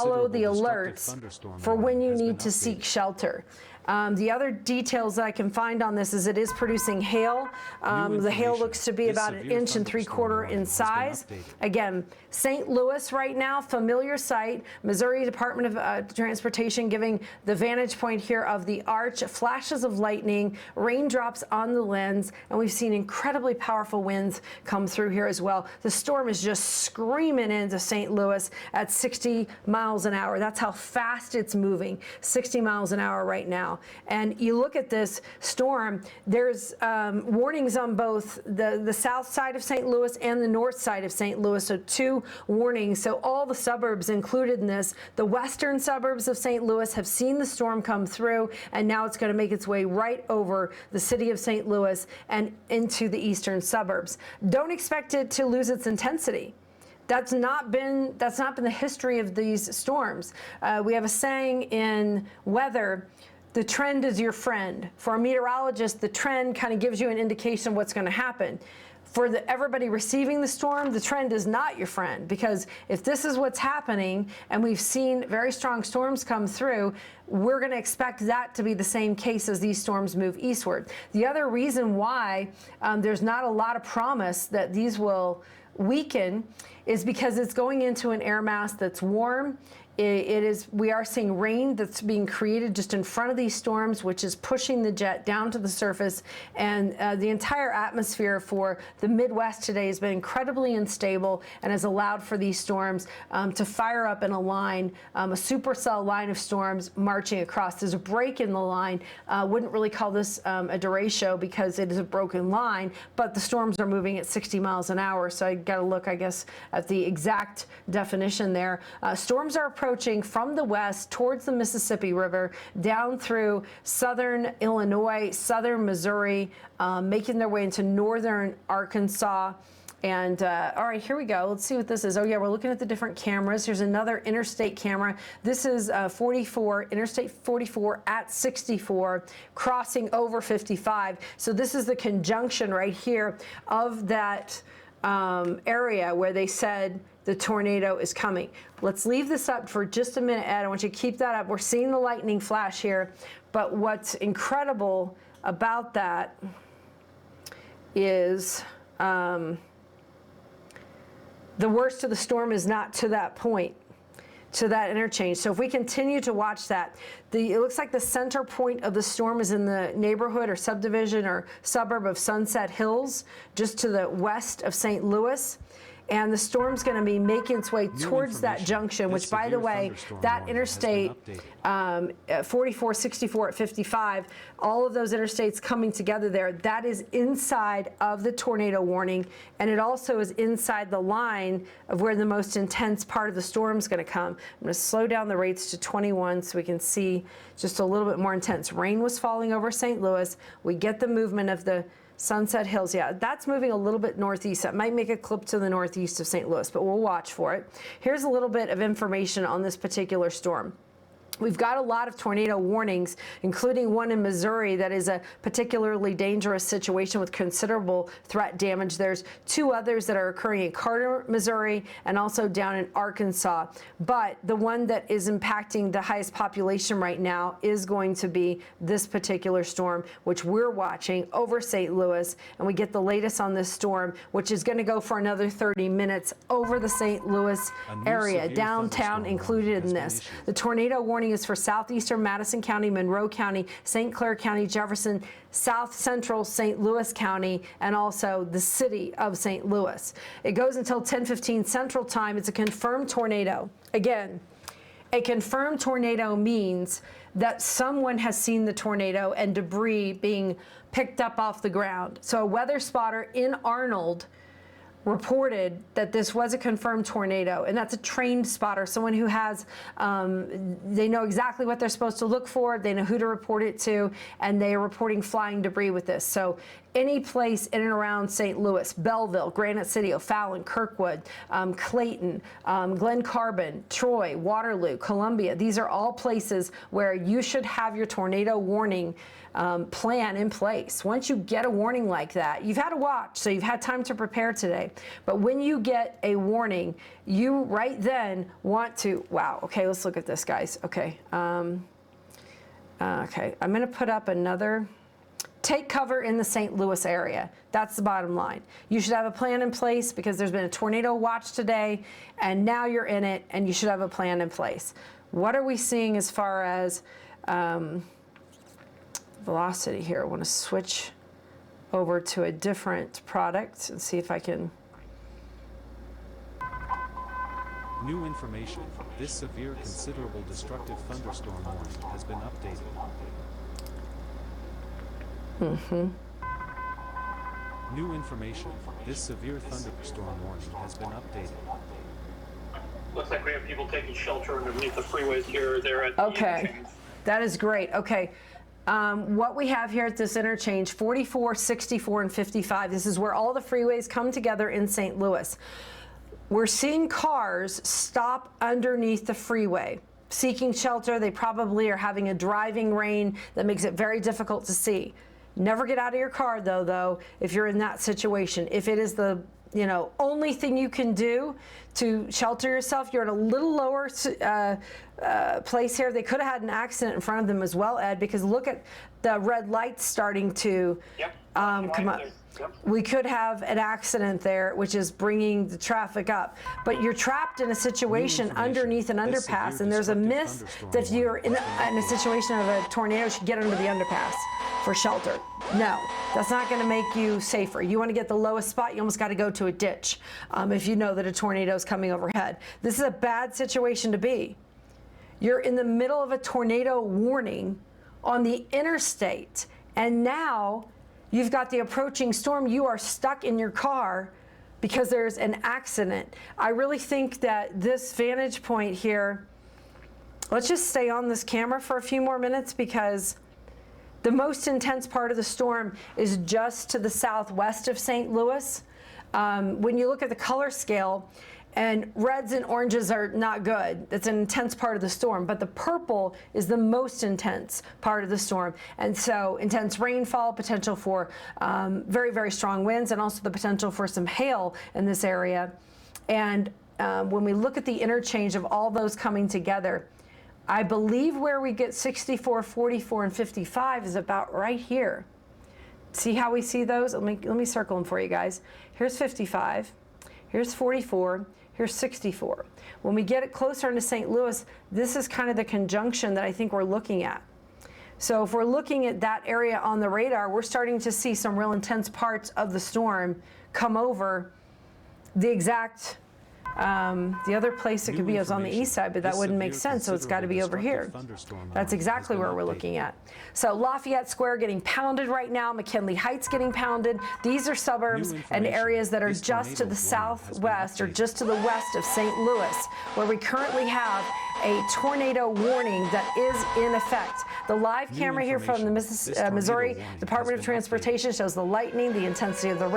follow the alerts for when you need to seek shelter. The other details that I can find on this is it is producing hail. The hail looks to be about 1 3/4 inches in size. Again, St. Louis right now, familiar sight. Missouri Department of Transportation giving the vantage point here of the arch, flashes of lightning, raindrops on the lens, and we've seen incredibly powerful winds come through here as well. The storm is just screaming into St. Louis at 60 miles an hour. That's how fast it's moving, 60 miles an hour right now. And you look at this storm, there's warnings on both the south side of St. Louis and the north side of St. Louis, so 2 warnings. So all the suburbs included in this. The western suburbs of St. Louis have seen the storm come through, and now it's going to make its way right over the city of St. Louis and into the eastern suburbs. Don't expect it to lose its intensity. That's not been the history of these storms. We have a saying in weather, the trend is your friend. For a meteorologist, the trend kind of gives you an indication of what's going to happen. For everybody receiving the storm, the trend is not your friend, because if this is what's happening, and we've seen very strong storms come through, we're going to expect that to be the same case as these storms move eastward. The other reason why there's not a lot of promise that these will weaken is because it's going into an air mass that's warm. We are seeing rain that's being created just in front of these storms, which is pushing the jet down to the surface. And the entire atmosphere for the Midwest today has been incredibly unstable and has allowed for these storms to fire up in a line, a supercell line of storms marching across. There's a break in the line. Wouldn't really call this a derecho because it is a broken line, but the storms are moving at 60 miles an hour. So I got to look, I guess, at the exact definition there. Storms are approaching from the west towards the Mississippi River, down through southern Illinois, southern Missouri, making their way into northern Arkansas. And all right, here we go. Let's see what this is. Oh yeah, we're looking at the different cameras. Here's another interstate camera. This is 44, Interstate 44 at 64, crossing over 55. So this is the conjunction right here of that area where they said the tornado is coming. Let's leave this up for just a minute, Ed. I want you to keep that up. We're seeing the lightning flash here, but what's incredible about that is the worst of the storm is not to that point, to that interchange. So if we continue to watch that, it looks like the center point of the storm is in the neighborhood or subdivision or suburb of Sunset Hills, just to the west of St. Louis. And the storm's going to be making its way towards that junction, which, by the way, that interstate 44, 64 at 55, all of those interstates coming together there, that is inside of the tornado warning, and it also is inside the line of where the most intense part of the storm is going to come. I'm going to slow down the rates to 21 so we can see just a little bit more intense. Rain was falling over St. Louis. We get the movement of the Sunset Hills, yeah, that's moving a little bit northeast. That might make a clip to the northeast of St. Louis, but we'll watch for it. Here's a little bit of information on this particular storm. We've got a lot of tornado warnings, including one in Missouri that is a particularly dangerous situation with considerable threat damage. There's 2 others that are occurring in Carter, Missouri, and also down in Arkansas. But the one that is impacting the highest population right now is going to be this particular storm, which we're watching over St. Louis. And we get the latest on this storm, which is going to go for another 30 minutes over the St. Louis area, downtown included in this. The tornado warning is for southeastern Madison County, Monroe County, St. Clair County, Jefferson, south central St. Louis County, and also the city of St. Louis. It goes until 10:15 Central Time. It's a confirmed tornado. Again, a confirmed tornado means that someone has seen the tornado and debris being picked up off the ground. So a weather spotter in Arnold reported that this was a confirmed tornado, and that's a trained spotter, someone who has, they know exactly what they're supposed to look for, they know who to report it to, and they are reporting flying debris with this. So any place in and around St. Louis, Belleville, Granite City, O'Fallon, Kirkwood, Clayton, Glen Carbon, Troy, Waterloo, Columbia, these are all places where you should have your tornado warning plan in place. Once you get a warning like that, you've had to watch, so you've had time to prepare today. But when you get a warning, you right then want to, wow, okay, let's look at this, guys. Okay, okay, I'm gonna put up another, take cover in the St. Louis area. That's the bottom line. You should have a plan in place because there's been a tornado watch today, and now you're in it, and you should have a plan in place. What are we seeing as far as velocity here? I want to switch over to a different product and see if I can. New information. This severe, considerable, destructive thunderstorm warning has been updated. New information. This severe thunderstorm warning has been updated. Looks like we have people taking shelter underneath the freeways here or there at the interchange. That is great. Okay. What we have here at this interchange, 44, 64, and 55, this is where all the freeways come together in St. Louis. We're seeing cars stop underneath the freeway, seeking shelter. They probably are having a driving rain that makes it very difficult to see. Never get out of your car, though, if you're in that situation. If it is the only thing you can do to shelter yourself, you're at a little lower place here. They could have had an accident in front of them as well, Ed, because look at the red lights starting to come up. Yep. We could have an accident there, which is bringing the traffic up. But you're trapped in a situation underneath an underpass, and there's a myth that if you're in a situation of a tornado, you should get under the underpass for shelter. No, that's not going to make you safer. You want to get the lowest spot, you almost got to go to a ditch if you know that a tornado is coming overhead. This is a bad situation to be. You're in the middle of a tornado warning on the interstate, and now you've got the approaching storm. You are stuck in your car because there's an accident. I really think that this vantage point here, let's just stay on this camera for a few more minutes because the most intense part of the storm is just to the southwest of St. Louis. When you look at the color scale, and reds and oranges are not good. That's an intense part of the storm, but the purple is the most intense part of the storm. And so intense rainfall, potential for very, very strong winds, and also the potential for some hail in this area. And when we look at the interchange of all those coming together, I believe where we get 64, 44, and 55 is about right here. See how we see those? Let me circle them for you guys. Here's 55, here's 44, here's 64. When we get it closer into St. Louis, this is kind of the conjunction that I think we're looking at. So if we're looking at that area on the radar, we're starting to see some real intense parts of the storm come over. The exact, the other place it could be is on the east side, but that wouldn't make sense, so it's got to be over here. That's exactly where we're looking at. So Lafayette Square getting pounded right now, McKinley Heights getting pounded. These are suburbs and areas that are just to the southwest or just to the west of St. Louis, where we currently have a tornado warning that is in effect. The live camera here from the Missouri Department of Transportation shows the lightning, the intensity of the rain.